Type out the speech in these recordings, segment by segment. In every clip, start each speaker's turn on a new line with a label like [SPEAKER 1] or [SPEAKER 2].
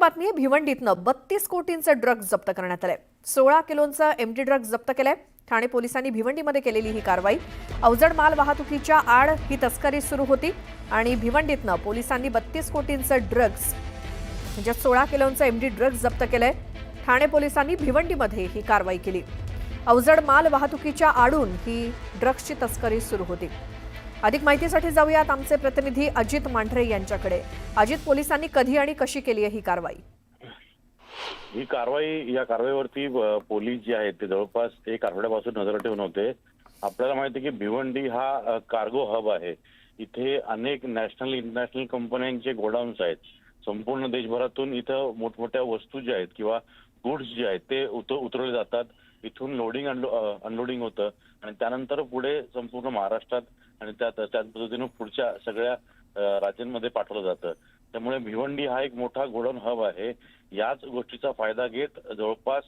[SPEAKER 1] बातमी आहे. भिवंडीतनं 32 कोटींचे ड्रग्ज जप्त करण्यात आले. 16 किलोंचा एमडी ड्रग्ज जप्त केलाय. ठाणे पोलिसांनी भिवंडीमध्ये केलेली ही कारवाई. अवजड माल वाहतुकीच्या आड ही तस्करी सुरू होती आणि भिवंडीतनं पोलिसांनी 32 कोटींचे ड्रग्ज म्हणजे 16 किलोंचा एमडी ड्रग्ज जप्त केलाय. ठाणे पोलिसांनी भिवंडीमध्ये ही कारवाई केली. अवजड माल वाहतुकीच्या आडून ही ड्रग्जची तस्करी सुरू होती. अधिक माहितीसाठी जाऊयात आमचे प्रतिनिधी अजित मांढरे यांच्याकडे. अजित, पोलिसांनी कधी आणि कशी केली आहे ही कारवाई?
[SPEAKER 2] ही कारवाईवरती पोलीस जे आहेत ते जवळपास एक आठवड्यापासून नजर ठेवून होते. आपल्याला माहिती आहे की भिवंडी हा कार्गो हब आहे. इथे अनेक नॅशनल इंटरनॅशनल कंपन्यांचे गोडाऊन्स आहेत. संपूर्ण देशभरातून इथं मोठमोठ्या वस्तू ज्या आहेत किंवा गुड्स जे आहेत ते उतरवले जातात. इथून लोडिंग अनलोडिंग होतं आणि त्यानंतर पुढे संपूर्ण महाराष्ट्रात आणि त्याच पद्धतीने पुढच्या सगळ्या राज्यांमध्ये पाठवलं जातं. त्यामुळे भिवंडी हा एक मोठा गोडाऊन हब आहे. याच गोष्टीचा फायदा घेत जवळपास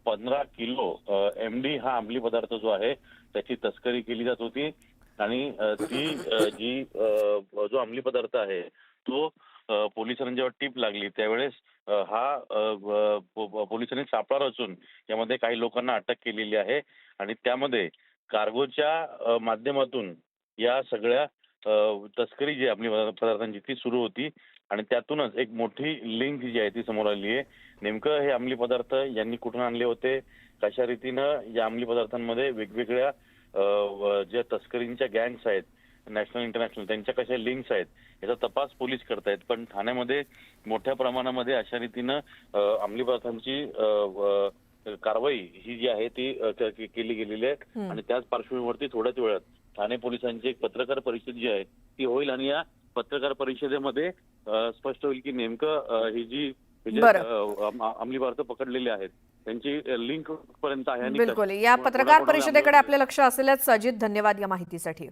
[SPEAKER 2] 15 किलो एमडी हा अंमली पदार्थ जो आहे त्याची तस्करी केली जात होती आणि ती जो अंमली पदार्थ आहे तो पोलिसांना जेव्हा टीप लागली त्यावेळेस पोलिसांनी सापळा रचून यामध्ये काही लोकांना अटक केलेली आहे आणि त्यामध्ये कार्गोच्या माध्यमातून या सगळ्या तस्करी जी अंमली पदार्थांची ती सुरू होती आणि त्यातूनच एक मोठी लिंक जी आहे ती समोर आली आहे. नेमकं हे अंमली पदार्थ यांनी कुठून आणले होते, कशा रीतीनं या अंमली पदार्थांमध्ये वेगवेगळ्या ज्या तस्करींच्या गँग्स आहेत नॅशनल इंटरनॅशनल त्यांच्या कशा लिंक्स आहेत याचा तपास पोलीस करतायत. पण ठाण्यामध्ये मोठ्या प्रमाणामध्ये अशा रीतीनं अंमली पदार्थांची कारवाई ही जी आहे ती केली गेलेली आहे आणि त्याच पार्श्वभूमीवरती थोड्याच वेळात ठाणे पोलिसांची एक पत्रकार परिषद जी आहे ती होईल आणि या पत्रकार परिषदेमध्ये स्पष्ट होईल की नेमकं ही जी अंमली पदार्थ पकडलेले आहेत त्यांची लिंक पर्यंत आहे.
[SPEAKER 1] बिलकुल, या पत्रकार परिषदेकडे आपले लक्ष असेलच. अजित, धन्यवाद या माहितीसाठी.